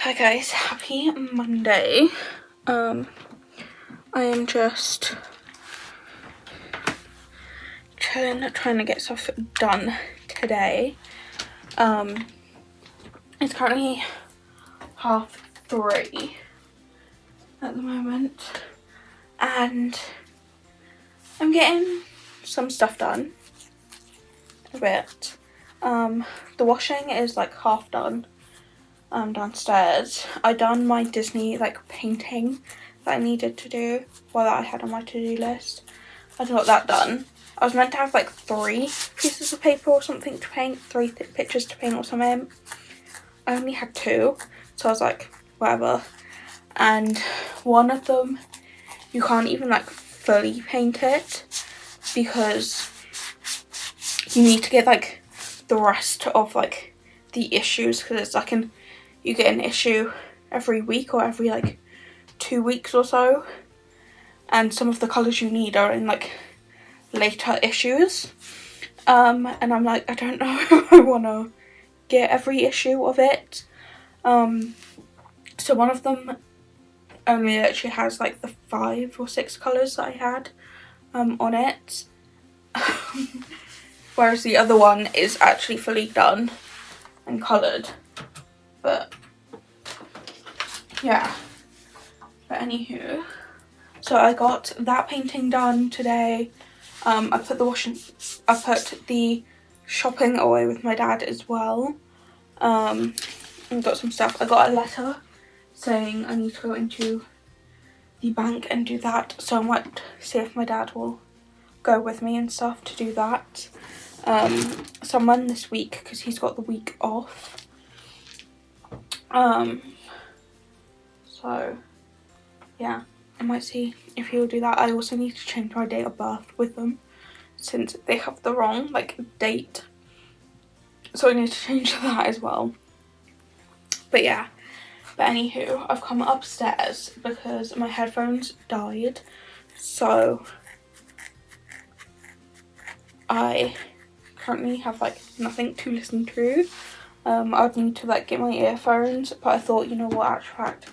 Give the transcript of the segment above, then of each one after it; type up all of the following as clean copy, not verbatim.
Hi guys, happy Monday. I am just chilling, trying to get stuff done today. It's currently 3:30 at the moment, and I'm getting some stuff done. A bit. The washing is like half done. Downstairs. I done my Disney painting that I needed to do, that I had on my to-do list. I got that done. I was meant to have 3 pieces of paper or something to paint, 3 pictures to paint or something. I only had 2, so I was like, whatever. And one of them, you can't even fully paint it because you need to get the rest of the issues, because it's you get an issue every week or every 2 weeks or so, and some of the colours you need are in later issues, and I'm like, I don't know if I want to get every issue of it. So one of them only actually has the 5 or 6 colours that I had on it, whereas the other one is actually fully done and coloured. But yeah, but anywho, so I got that painting done today. I put the shopping away with my dad as well. And got some stuff. I got a letter saying I need to go into the bank and do that, so I might see if my dad will go with me and stuff to do that. Someone this week, because he's got the week off. So yeah, I might see if he'll do that. I also need to change my date of birth with them, since they have the wrong date, so I need to change that as well. But yeah, but anywho, I've come upstairs because my headphones died, so I currently have nothing to listen to. I'd need to get my earphones, but I thought, you know what, actual fact,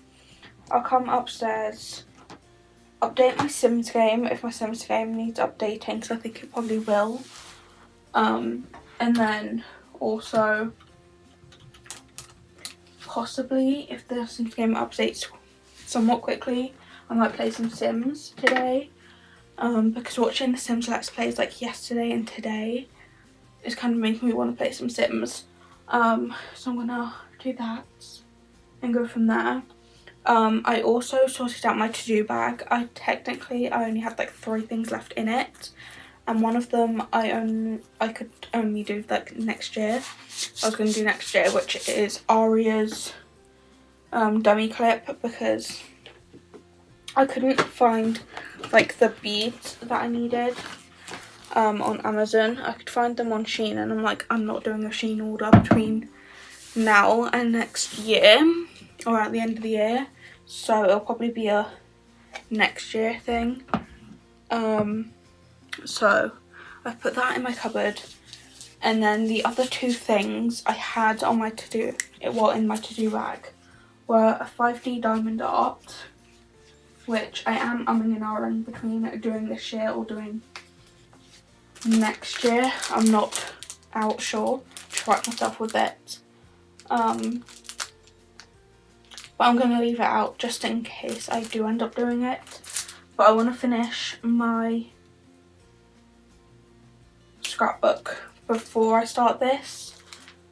I'll come upstairs, update my Sims game if my Sims game needs updating, because I think it probably will. And then also possibly if the Sims game updates somewhat quickly, I might play some Sims today. Because watching the Sims Let's Plays yesterday and today is kind of making me want to play some Sims. So I'm gonna do that and go from there. I also sorted out my to-do bag. I only had 3 things left in it, and one of them I could only do next year. I was going to do next year, which is Aria's dummy clip, because I couldn't find the beads that I needed on Amazon. I could find them on Shein, and I'm like, I'm not doing a Shein order between now and next year, or at the end of the year, so it'll probably be a next year thing. So I put that in my cupboard, and then the other 2 things I had on my in my to-do bag were a 5D diamond art, which I am umming and ahhing between doing this year or doing next year. I'm not out sure to write myself with it. But I'm going to leave it out just in case I do end up doing it. But I want to finish my scrapbook before I start this,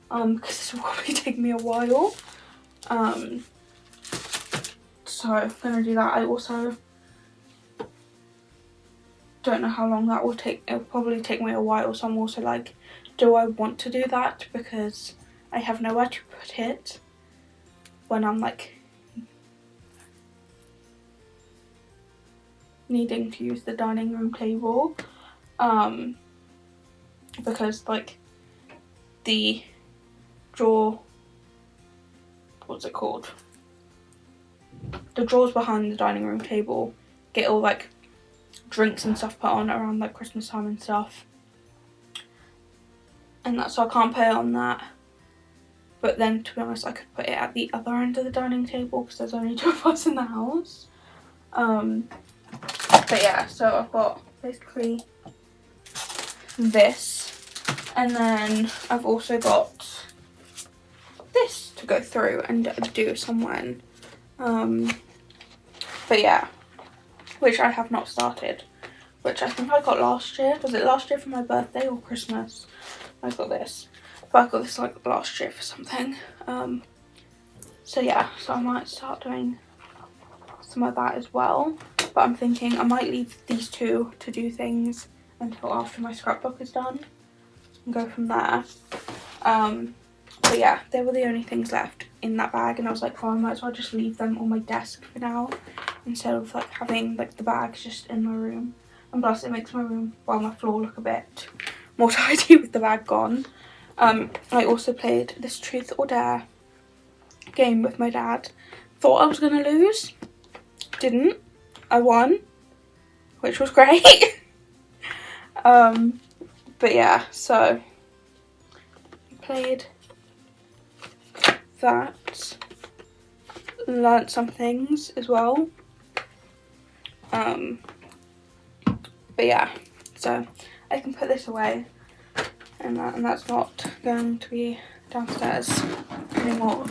because this will probably take me a while. So I'm going to do that. I also don't know how long that will take. It'll probably take me a while, so I'm also like, do I want to do that, because I have nowhere to put it when I'm needing to use the dining room table, because the drawer, what's it called, the drawers behind the dining room table get all drinks and stuff put on around Christmas time and stuff, and that's, so I can't put it on that. but then to be honest I could put it at the other end of the dining table because there's only 2 of us in the house. But yeah, so I've got basically this, and then I've also got this to go through and do someone. But yeah, which I have not started, which I think I got last year. Was it last year for my birthday or Christmas? I got this, but I got this like last year for something. So yeah, so I might start doing some of that as well, but I'm thinking I might leave these 2 to do things until after my scrapbook is done and go from there. But yeah, they were the only things left in that bag, and I was like, well, I might as well just leave them on my desk for now instead of like having like the bags just in my room. And plus it makes my room, well, my floor look a bit more tidy with the bag gone. I also played this truth or dare game with my dad. Thought I was gonna lose, didn't. I won, which was great. But yeah, so I played that, learnt some things as well. But yeah, so I can put this away, and that's not going to be downstairs anymore.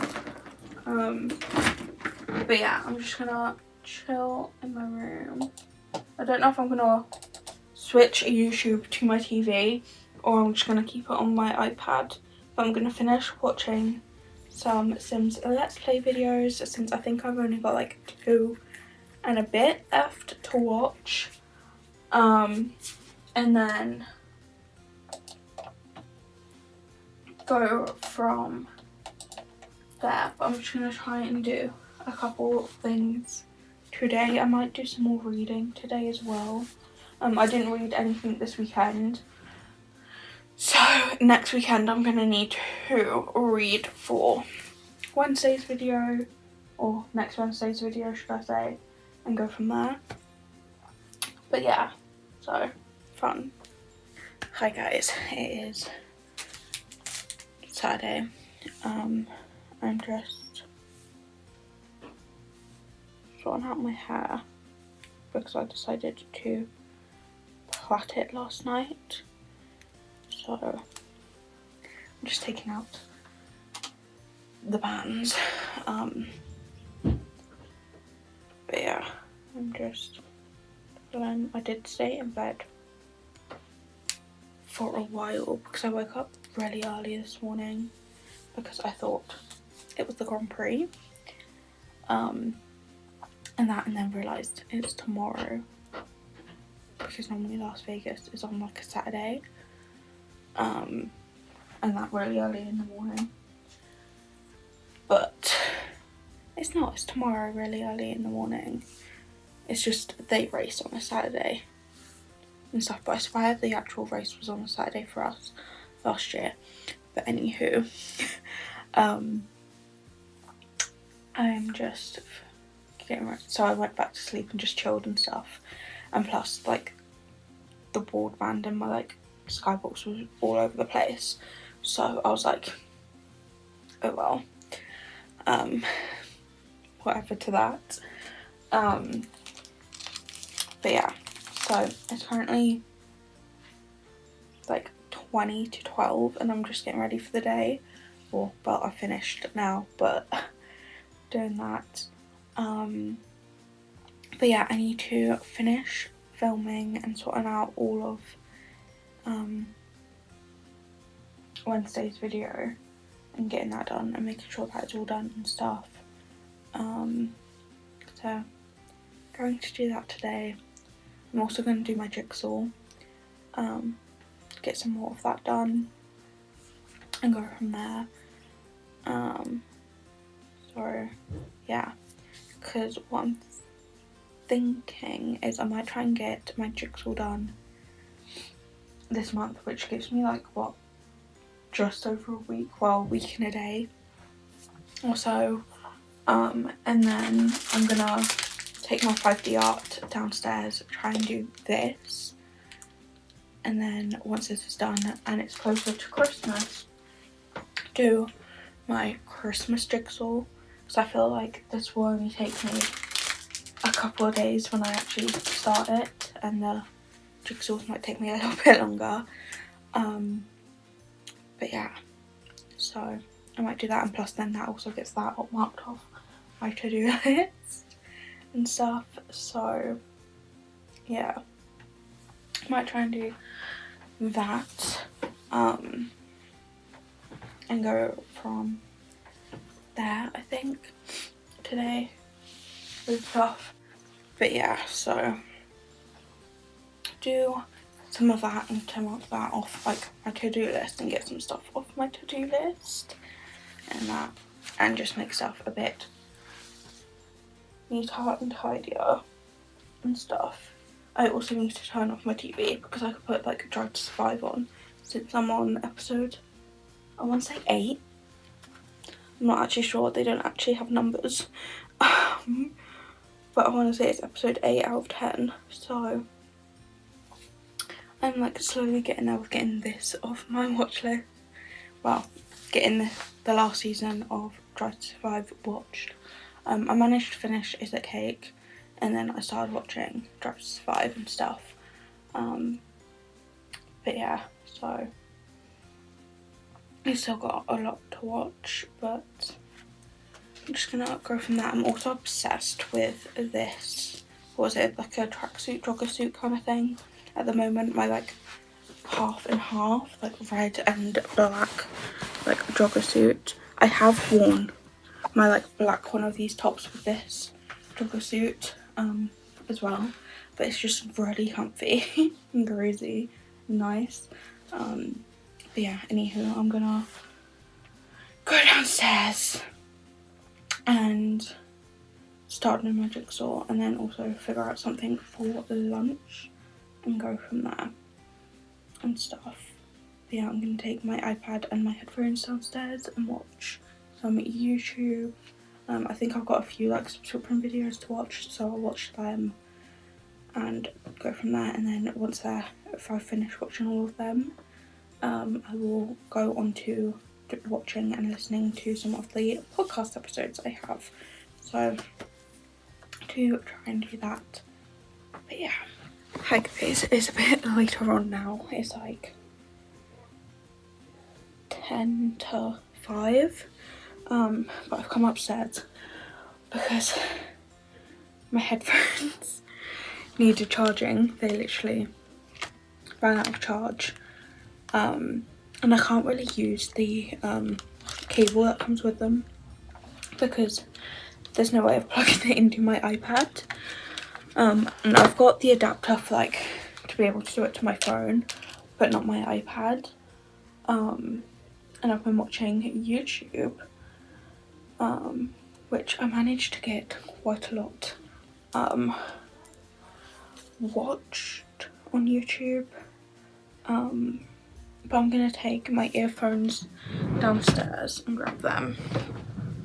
But yeah, I'm just gonna chill in my room. I don't know if I'm gonna switch YouTube to my TV or I'm just gonna keep it on my iPad, but I'm gonna finish watching some Sims Let's Play videos since I think I've only got like 2 and a bit left to watch. And then go from there. But I'm just gonna try and do a couple of things today. I might do some more reading today as well. I didn't read anything this weekend, so next weekend I'm gonna need to read for Wednesday's video, or next Wednesday's video should I say, and go from there. But yeah, so fun. Hi guys, it is Saturday. I'm just sorting out my hair because I decided to plait it last night. So I'm just taking out the bands. But yeah, I'm just I did stay in bed for a while because I woke up really early this morning because I thought it was the Grand Prix, and then realised it's tomorrow because normally Las Vegas is on like a Saturday, and that really early in the morning, but it's not, it's tomorrow really early in the morning. It's just they race on a Saturday and stuff, but I swear the actual race was on a Saturday for us last year. But anywho, I'm just getting ready. So I went back to sleep and just chilled and stuff, and plus like the broadband in my like skybox was all over the place, so I was like, oh well, whatever to that. But yeah, so it's currently like 20 to 12 and I'm just getting ready for the day. Well, I finished now, but doing that. But yeah, I need to finish filming and sorting out all of Wednesday's video and getting that done and making sure that it's all done and stuff. So going to do that today. I'm also going to do my jigsaw, get some more of that done and go from there. So yeah, because what I'm thinking is I might try and get my jigsaw done this month, which gives me like what, just over a week, well, a week and a day or so. And then I'm gonna take my 5D art downstairs, try and do this, and then once this is done and it's closer to Christmas, do my Christmas jigsaw, because I feel like this will only take me a couple of days when I actually start it, and the jigsaws might take me a little bit longer. But yeah, so I might do that, and plus then that also gets that all marked off my to-do list and stuff. So yeah, I might try and do that, and go from there, I think, today with stuff. But yeah, so do some of that and to mark that off like my to-do list and get some stuff off my to-do list and that, and just make stuff a bit neater and tidier and stuff. I also need to turn off my TV because I could put like Drive to Survive on, since I'm on episode, I want to say 8. I'm not actually sure, they don't actually have numbers. But I want to say it's episode 8 out of 10, so I'm like slowly getting there with getting this off my watch list. Well, getting the last season of Drive to Survive watched. I managed to finish Is It Cake, and then I started watching Drive to Survive and stuff. But yeah, so I still got a lot to watch, but I'm just gonna go from that. I'm also obsessed with this, what was it, like a tracksuit, jogger suit kind of thing. At the moment, my like half and half, like red and black, like jogger suit. I have worn my like black one of these tops with this jogger suit as well, but it's just really comfy and breezy and nice. But yeah, anywho, I'm gonna go downstairs and start doing my jigsaw, and then also figure out something for lunch and go from there and stuff. But yeah, I'm gonna take my iPad and my headphones downstairs and watch some YouTube. I think I've got a few like subscription videos to watch, so I'll watch them and go from there. And then once if I finish watching all of them, I will go on to watching and listening to some of the podcast episodes I have. So to try and do that. But yeah. Hi guys, it's a bit later on now. It's like 10 to 5. But I've come upstairs because my headphones needed charging. They literally ran out of charge. And I can't really use the cable that comes with them because there's no way of plugging it into my iPad. And I've got the adapter for like to be able to do it to my phone, but not my iPad. And I've been watching YouTube, which I managed to get quite a lot watched on YouTube. But I'm gonna take my earphones downstairs and grab them,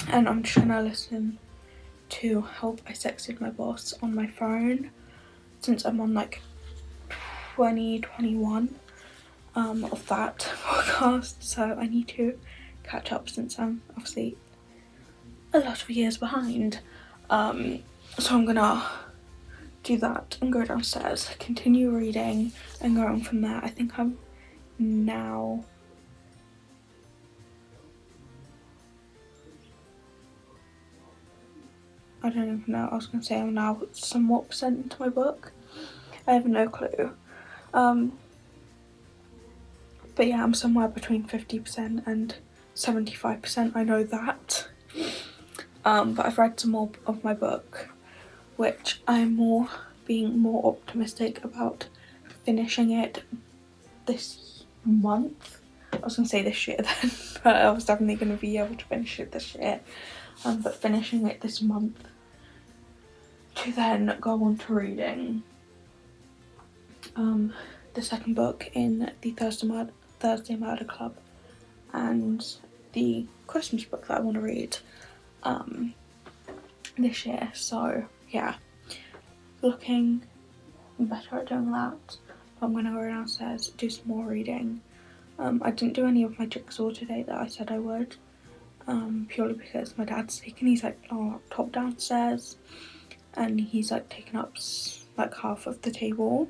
and I'm just gonna listen to Help I Sexted My Boss on my phone, since I'm on like 2021 of that podcast, so I need to catch up since I'm obviously a lot of years behind. So I'm gonna do that and go downstairs, continue reading and go on from there. I think I'm now I don't even know. I was gonna say I'm now somewhat percent into my book. I have no clue. But yeah, I'm somewhere between 50% and 75%. I know that. But I've read some more of my book, which I'm being more optimistic about finishing it this month. I was gonna say this year then, but I was definitely gonna be able to finish it this year. But finishing it this month to then go on to reading the second book in the Thursday Murder Club and the Christmas book that I want to read this year. So yeah, looking better at doing that. I'm gonna go downstairs, do some more reading. I didn't do any of my jigsaw today that I said I would, purely because my dad's sick and he's like on a laptop downstairs and he's like taken up like half of the table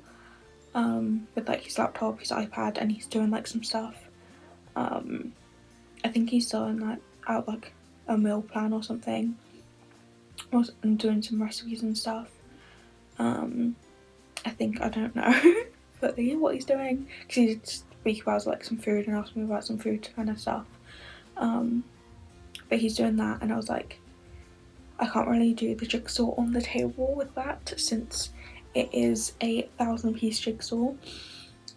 with like his laptop, his iPad, and he's doing like some stuff. I think he's sorting like out like a meal plan or something, and doing some recipes and stuff. I think, I don't know but yeah, what he's doing, because he did speak about like some food and asked me about some food kind of stuff. But he's doing that, and I was like, I can't really do the jigsaw on the table with that since it is a 1,000-piece jigsaw,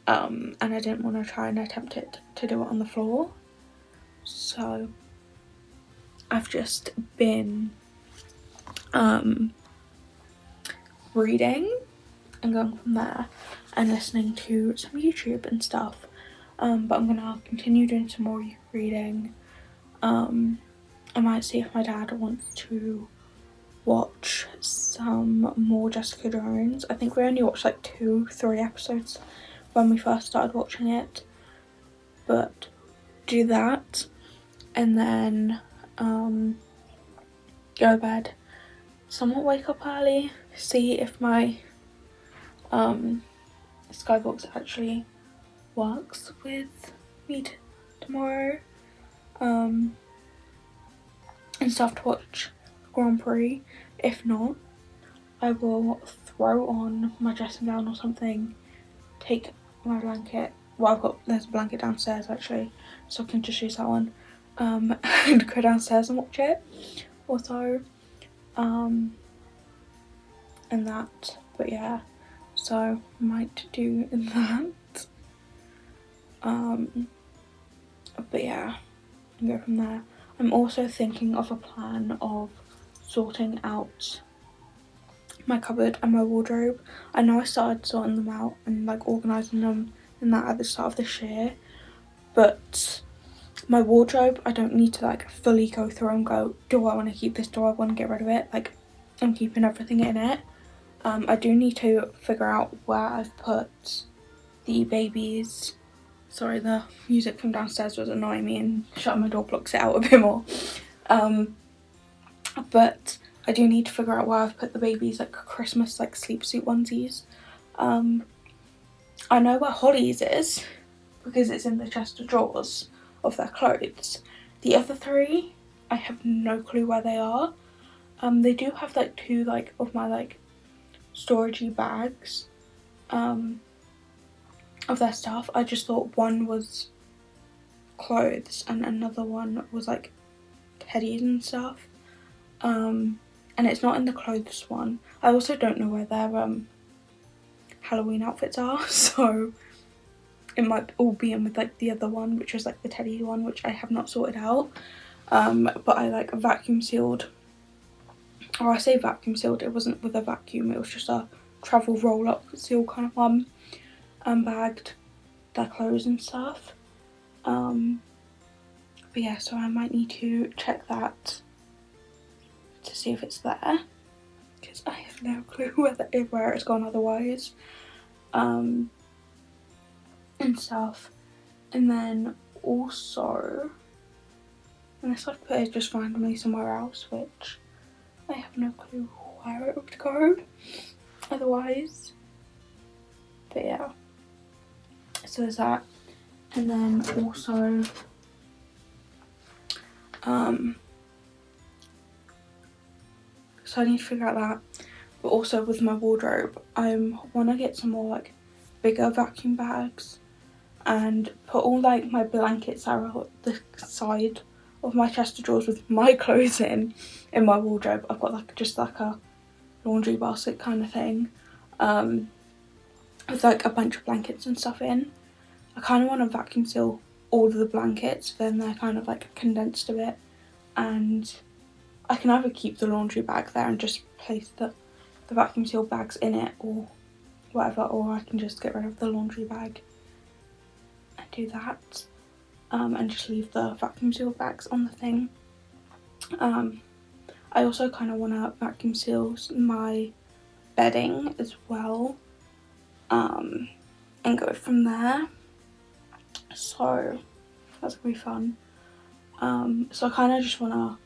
and I didn't want to try and attempt to do it on the floor. So I've just been reading and going from there and listening to some YouTube and stuff, but I'm gonna continue doing some more reading. I might see if my dad wants to watch some more Jessica Jones. I think we only watched like 2-3 episodes when we first started watching it, but do that and then go to bed, somewhat wake up early, see if my Skybox actually works with me tomorrow, and stuff to watch Grand Prix. If not, I will throw on my dressing gown or something, take my blanket, well there's a blanket downstairs actually, so I can just use that one, and go downstairs and watch it also, and that, but yeah, so might do that, but yeah, and go from there. I'm also thinking of a plan of sorting out my cupboard and my wardrobe. I know I started sorting them out and like organising them and that at the start of this year, but my wardrobe, I don't need to like fully go through and go, do I want to keep this, do I want to get rid of it? Like, I'm keeping everything in it. I do need to figure out where I've put the babies. Sorry, the music from downstairs was annoying me, and shutting my door blocks it out a bit more. But I do need to figure out where I've put the babies like Christmas like sleep suit onesies. I know where Holly's is because it's in the chest of drawers of their clothes. The other 3, I have no clue where they are. They do have like 2 like of my like storagey bags of their stuff. I just thought one was clothes and another one was like teddies and stuff, and it's not in the clothes one. I also don't know where their Halloween outfits are, so it might all be in with like the other one, which was like the teddy one, which I have not sorted out. But I like vacuum sealed, or I say vacuum sealed, it wasn't with a vacuum, it was just a travel roll up seal kind of one, bagged their clothes and stuff. But yeah, so I might need to check that to see if it's there, because I have no clue where it's gone otherwise, and stuff. And then also, unless I've put it just randomly somewhere else, which I have no clue where it would go otherwise, but yeah, so there's that. And then also so I need to figure out that, but also with my wardrobe, I want to get some more like bigger vacuum bags and put all like my blankets that are on the side of my chest of drawers with my clothes in my wardrobe. I've got like just like a laundry basket kind of thing, with like a bunch of blankets and stuff in. I kind of want to vacuum seal all of the blankets, then they're kind of like condensed a bit, and I can either keep the laundry bag there and just place the vacuum seal bags in it or whatever, or I can just get rid of the laundry bag and do that, and just leave the vacuum seal bags on the thing. I also kind of want to vacuum seal my bedding as well, and go from there, so that's gonna be fun. So I kind of just want to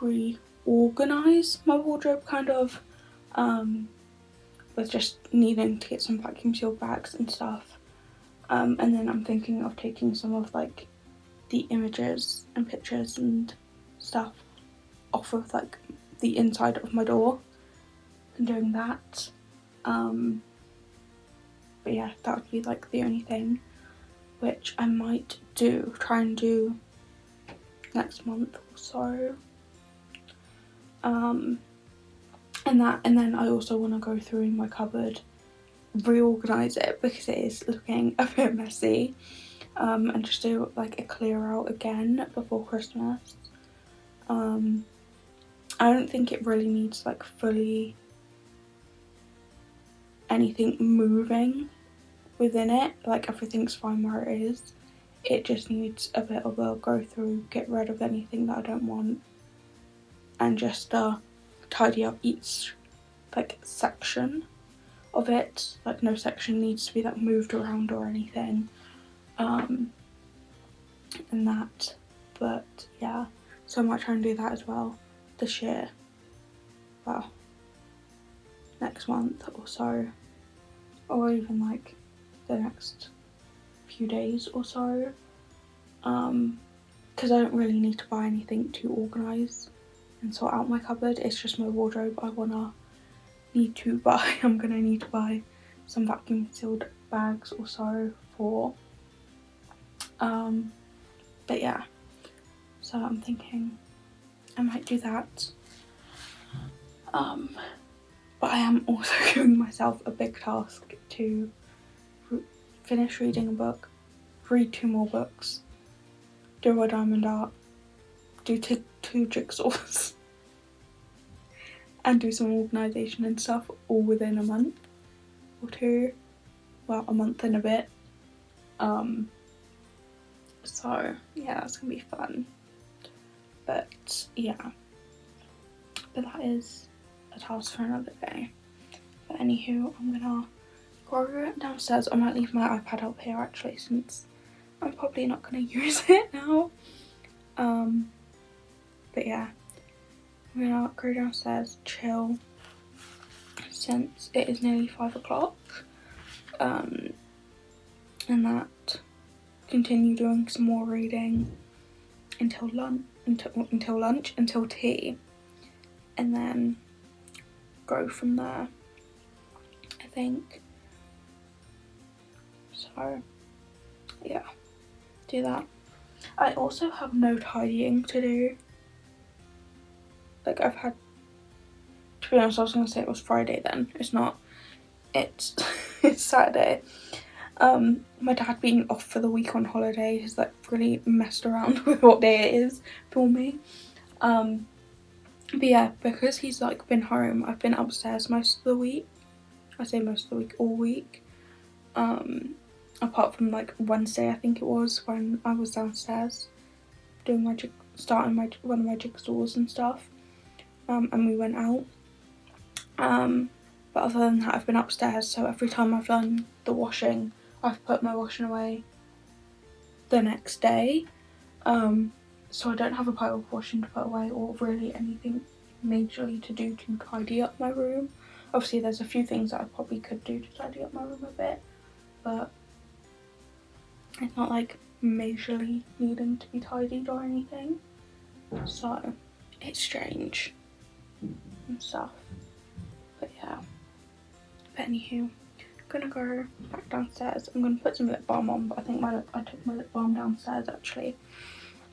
reorganise my wardrobe, kind of, with just needing to get some vacuum sealed bags and stuff. And then I'm thinking of taking some of like the images and pictures and stuff off of like the inside of my door and doing that. But yeah, that would be like the only thing, which I might try and do next month or so. And then I also want to go through my cupboard, reorganise it because it is looking a bit messy, and just do like a clear out again before Christmas. I don't think it really needs like fully anything moving within it, like everything's fine where it is. It just needs a bit of a go through, get rid of anything that I don't want, and just tidy up each like section of it. Like no section needs to be like moved around or anything, and that. But yeah, so I might try and do that as well this year. Well, next month or so, or even like the next few days or so, because I don't really need to buy anything to organise and sort out my cupboard. It's just my wardrobe I'm gonna need to buy some vacuum sealed bags or so for. But yeah, so I'm thinking I might do that. But I am also giving myself a big task to finish reading a book, read 2 more books, do a diamond art, do 2 jigsaws, and do some organisation and stuff all within a month or 2. Well, a month and a bit. So yeah, that's gonna be fun. But yeah, but that is a task for another day. But anywho, I'm gonna go downstairs. I might leave my iPad up here actually, since I'm probably not gonna use it now. But yeah, I'm gonna go downstairs, chill, since it is nearly 5 o'clock. And that, continue doing some more reading until tea, and then go from there, I think. So yeah, do that. I also have no tidying to do. Like I've had, to be honest, I was gonna say it was Friday then. It's not. It's it's Saturday. My dad being off for the week on holiday has like really messed around with what day it is for me. But yeah, because he's like been home, I've been upstairs most of the week. I say most of the week, all week. Apart from like Wednesday, I think it was, when I was downstairs doing one of my jigsaws and stuff. And we went out. But other than that, I've been upstairs, so every time I've done the washing, I've put my washing away the next day. So I don't have a pile of washing to put away, or really anything majorly to do to tidy up my room. Obviously there's a few things that I probably could do to tidy up my room a bit, but it's not like majorly needing to be tidied or anything. So it's strange and stuff. But yeah. But anywho, I'm gonna go back downstairs. I'm gonna put some lip balm on, but I think I took my lip balm downstairs actually,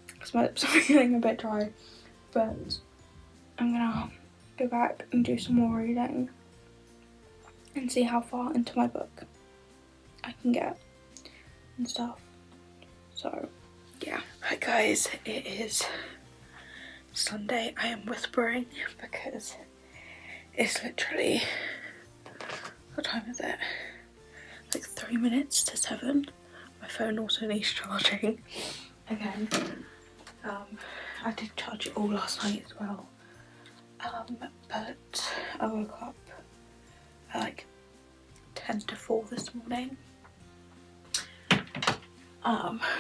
because my lips are feeling a bit dry. But I'm gonna go back and do some more reading and see how far into my book I can get and stuff. So yeah. Hi guys, it is Sunday. I am whispering because it's literally, what time is it? Like 3 minutes to 7. My phone also needs charging again. I did charge it all last night as well. But I woke up at like 10 to 4 this morning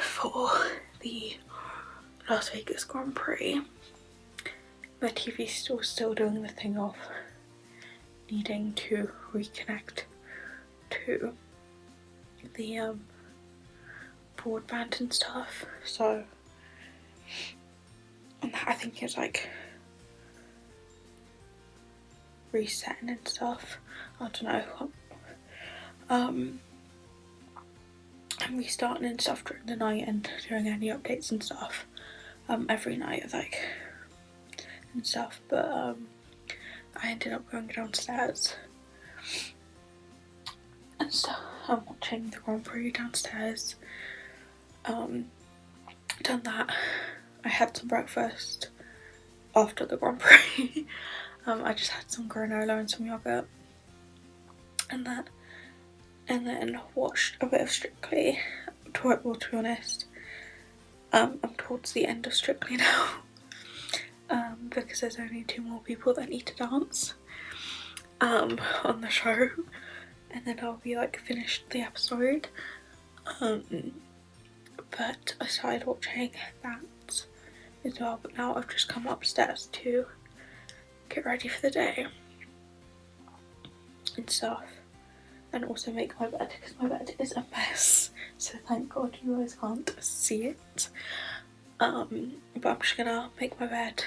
for the Las Vegas Grand Prix. My TV's still doing the thing of needing to reconnect to the broadband and stuff, so and that I think is like resetting and stuff. I don't know. I'm restarting and stuff during the night and doing any updates and stuff every night, like, and stuff, but I ended up going downstairs and stuff. I'm watching the Grand Prix downstairs. Done that. I had some breakfast after the Grand Prix. I just had some granola and some yogurt, and then watched a bit of Strictly. Well, to be honest, I'm towards the end of Strictly now, because there's only 2 more people that need to dance on the show, and then I'll be like finished the episode. But I started watching that as well, but now I've just come upstairs to get ready for the day and stuff, and also make my bed, because my bed is a mess, so thank God you guys can't see it. But I'm just gonna make my bed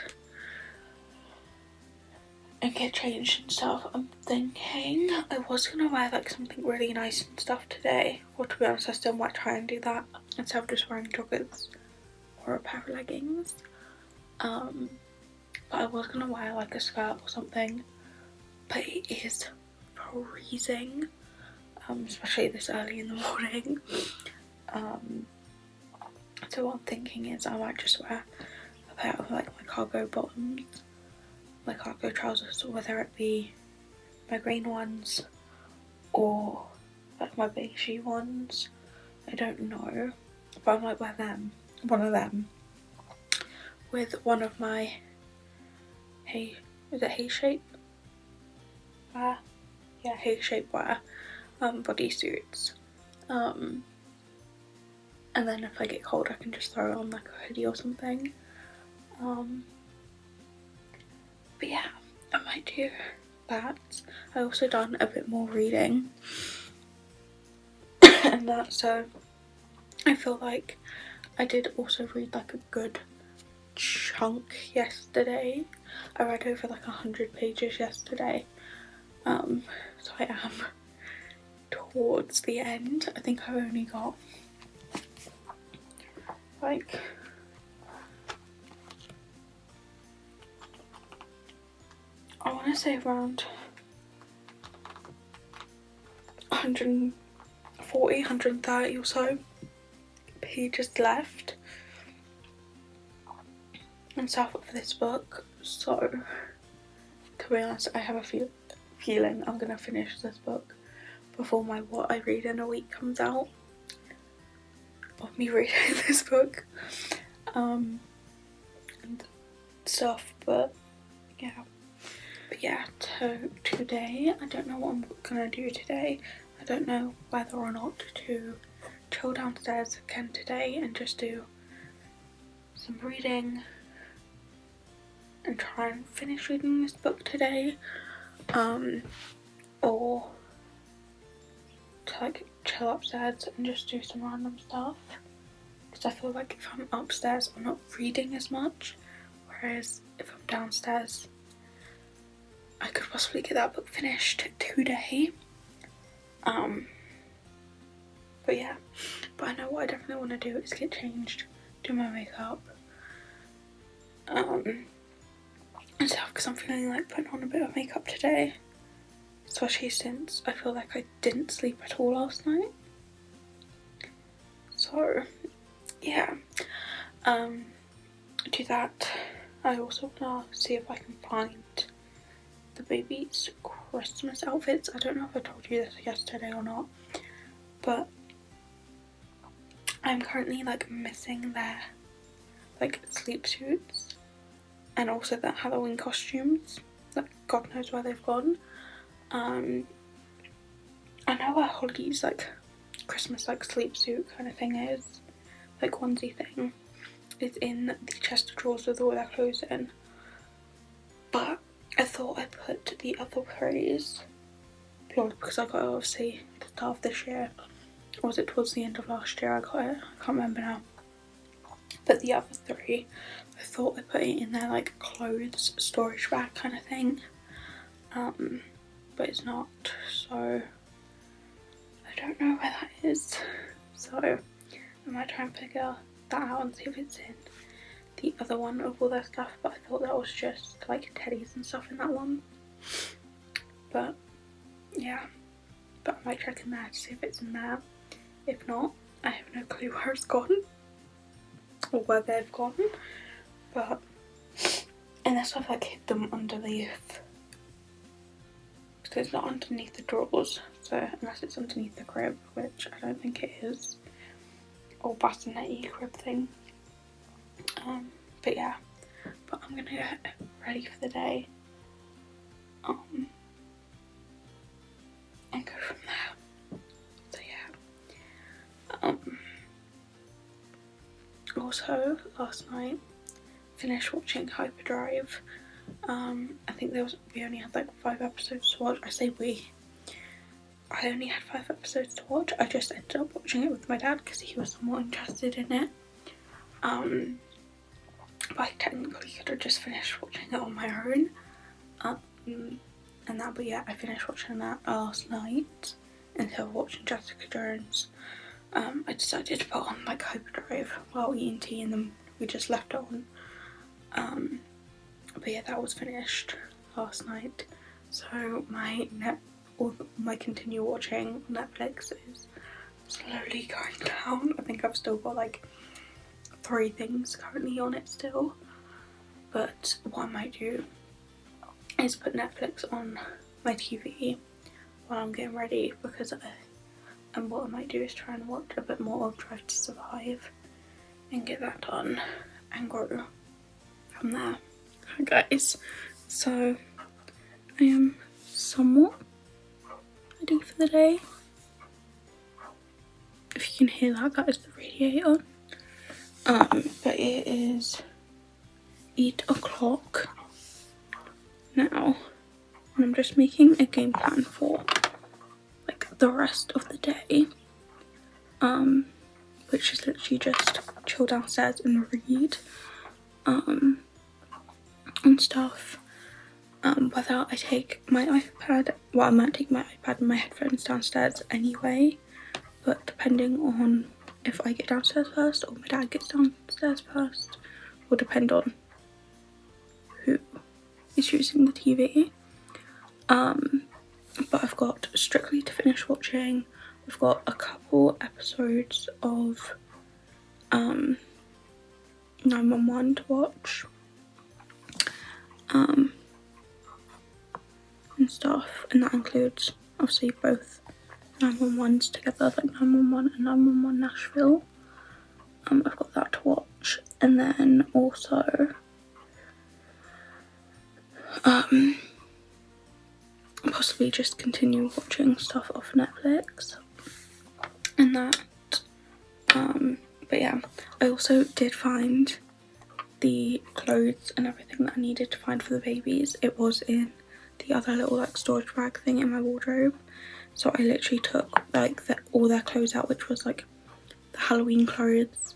and get changed and stuff. I'm thinking I was gonna wear like something really nice and stuff today, or to be honest I still might try and do that instead of just wearing joggers or a pair of leggings. But I was gonna wear like a skirt or something, but it is freezing, especially this early in the morning. So what I'm thinking is I might just wear a pair of like my cargo bottoms, my cargo trousers, whether it be my green ones or like my beigey ones, I don't know, but I might wear one of them with one of my hay shape wear? Yeah, hay shape wear bodysuits. And then if I get cold I can just throw on like a hoodie or something. But yeah, I might do that. I also done a bit more reading and that, so I feel like I did also read like a good chunk yesterday. I read over like 100 pages yesterday, so I am towards the end. I think I've only got like I want to say around 140, 130 or so pages left and stuff for this book, so to be honest I have a feeling I'm gonna finish this book before my What I Read in a Week comes out, of me reading this book and stuff. But yeah, today I don't know what I'm gonna do today. I don't know whether or not to chill downstairs again today and just do some reading and try and finish reading this book today, or to like chill upstairs and just do some random stuff, because I feel like if I'm upstairs I'm not reading as much, whereas if I'm downstairs I could possibly get that book finished today. But yeah, but I know what I definitely want to do is get changed, do my makeup, and stuff, because I'm feeling like putting on a bit of makeup today, especially since I feel like I didn't sleep at all last night. So yeah, do that. I also wanna see if I can find the baby's Christmas outfits. I don't know if I told you this yesterday or not, but I'm currently like missing their like sleep suits and also their Halloween costumes. Like God knows where they've gone. I know where Holly's like Christmas like sleep suit kind of thing is, like onesie thing, is in the chest of drawers with all their clothes in, but I thought I'd put the other 3s, purely because I got it obviously at the start of this year, or was it towards the end of last year? I got it, I can't remember now. But the other 3, I thought I'd put it in their like clothes storage bag kind of thing, but it's not, so I don't know where that is, so I might try and figure that out and see if it's in the other one of all their stuff, but I thought that was just like teddies and stuff in that one. But yeah, but I might check in there to see if it's in there. If not, I have no clue where it's gone or where they've gone, but unless I've like hid them underneath, because it's not underneath the drawers, so unless it's underneath the crib, which I don't think it is, or bassinet-y crib thing. But yeah, but I'm gonna get ready for the day, and go from there. So yeah. Also last night finished watching Hyperdrive. I think we only had like 5 episodes to watch. I say we. I only had 5 episodes to watch. I just ended up watching it with my dad because he was more interested in it. But I technically could have just finished watching it on my own. And that, but yeah, I finished watching that last night instead of watching Jessica Jones. I decided to put on like Hyperdrive while eating tea, and then we just left it on. But yeah, that was finished last night. So my continue watching on Netflix is slowly going down. I think I've still got like 3 things currently on it still. But what I might do is put Netflix on my TV while I'm getting ready, because and what I might do is try and watch a bit more of Drive to Survive and get that done and grow from there. Hi guys, so I am somewhat ready for the day. If you can hear that, that is the radiator. But it is 8 o'clock now, and I'm just making a game plan for like the rest of the day, which is literally just chill downstairs and read, and stuff. Whether I take my iPad, well, I might take my iPad and my headphones downstairs anyway, but depending on if I get downstairs first or my dad gets downstairs first, will depend on who is using the TV. But I've got Strictly to finish watching. I've got a couple episodes of 911 to watch, and stuff, and that includes obviously both 911s together, like 911 and 911 Nashville. I've got that to watch, and then also possibly just continue watching stuff off Netflix and that. But yeah, I also did find the clothes and everything that I needed to find for the babies. It was in the other little like storage bag thing in my wardrobe, so I literally took like all their clothes out, which was like the Halloween clothes,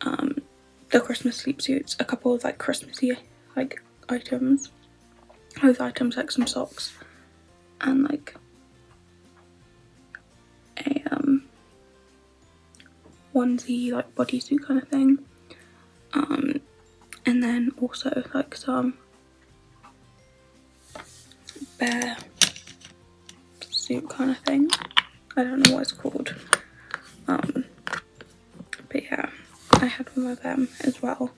the Christmas sleep suits, a couple of like Christmassy like items, clothes items like some socks, and like a onesie like bodysuit kind of thing, and then also like some bear suit kind of thing. I don't know what it's called, but yeah, I had one of them as well,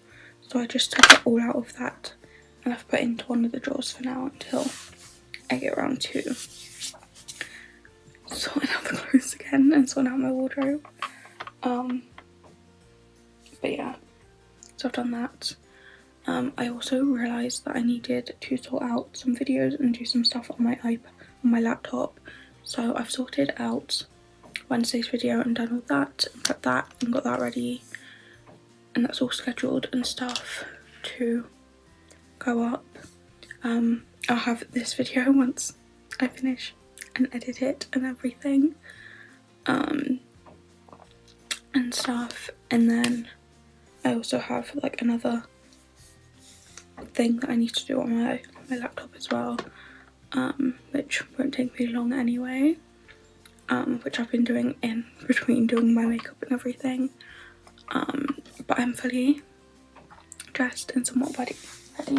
so I just took it all out of that and I've put it into one of the drawers for now until I get around to sorting out the clothes again and sorting out my wardrobe. But yeah, so I've done that. I also realised that I needed to sort out some videos and do some stuff on my laptop, so I've sorted out Wednesday's video and done all that, and prepped that and got that ready. and that's all scheduled and stuff to go up. I'll have this video once I finish and edit it and everything, and stuff. And then I also have like another thing that I need to do on my laptop as well, which won't take me long anyway, which I've been doing in between doing my makeup and everything. But I'm fully dressed and somewhat ready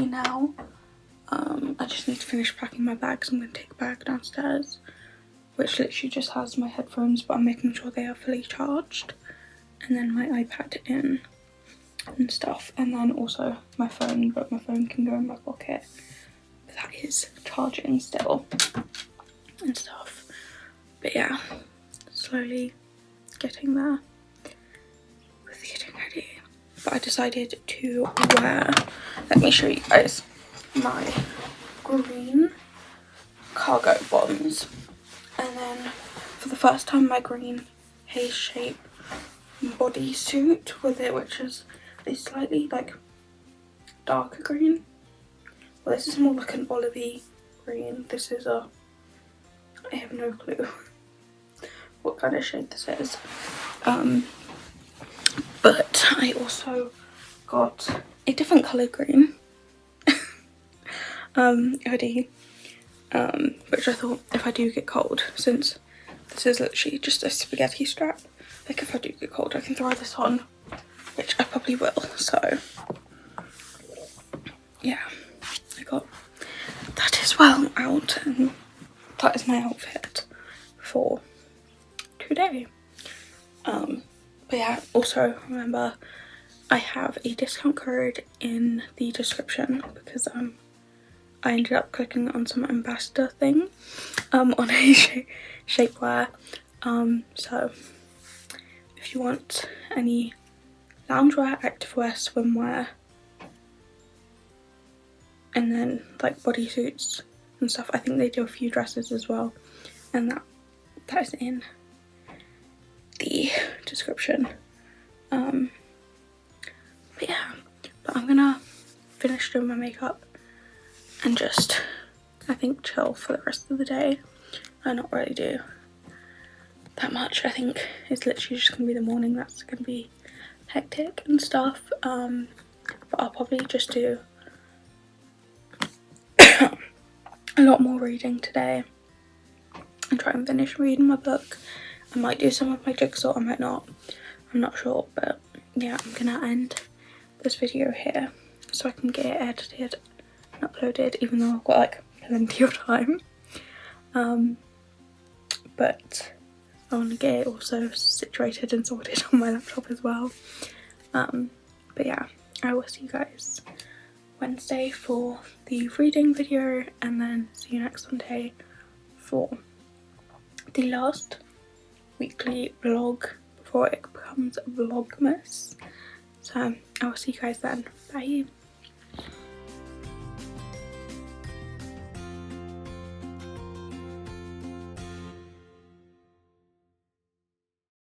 now. I just need to finish packing my bag, so I'm going to take a bag downstairs, which literally just has my headphones, but I'm making sure they are fully charged, and then my iPad in and stuff, and then also my phone, but my phone can go in my pocket. That is charging still and stuff. But yeah, slowly getting there with getting ready. But I decided to wear, let me show you guys, my green cargo bottoms, and then for the first time my green haze shape bodysuit with it, which is a slightly like darker green. Well, this is more like an olivey green. This is I have no clue what kind of shade this is. But I also got a different colour green hoodie, which I thought if I do get cold, since this is literally just a spaghetti strap, like if I do get cold I can throw this on, which I probably will. So yeah, I got that as well out, and that is my outfit for today. But yeah, also remember I have a discount code in the description because I ended up clicking on some ambassador thing on a shapewear. So if you want any loungewear, activewear, swimwear, and then like bodysuits and stuff, I think they do a few dresses as well, and that is in the description. But yeah, but I'm gonna finish doing my makeup and just, I think, chill for the rest of the day and not really do that much. I think it's literally just gonna be the morning that's gonna be hectic and stuff. But I'll probably just do a lot more reading today and try and finish reading my book. I might do some of my jigsaw, I might not, I'm not sure. But yeah, I'm gonna end this video here so I can get it edited and uploaded, even though I've got like plenty of time. But I want to get it also situated and sorted on my laptop as well. But yeah, I will see you guys Wednesday for the reading video, and then see you next Sunday for the last weekly vlog before it becomes vlogmas. So I will see you guys then. Bye.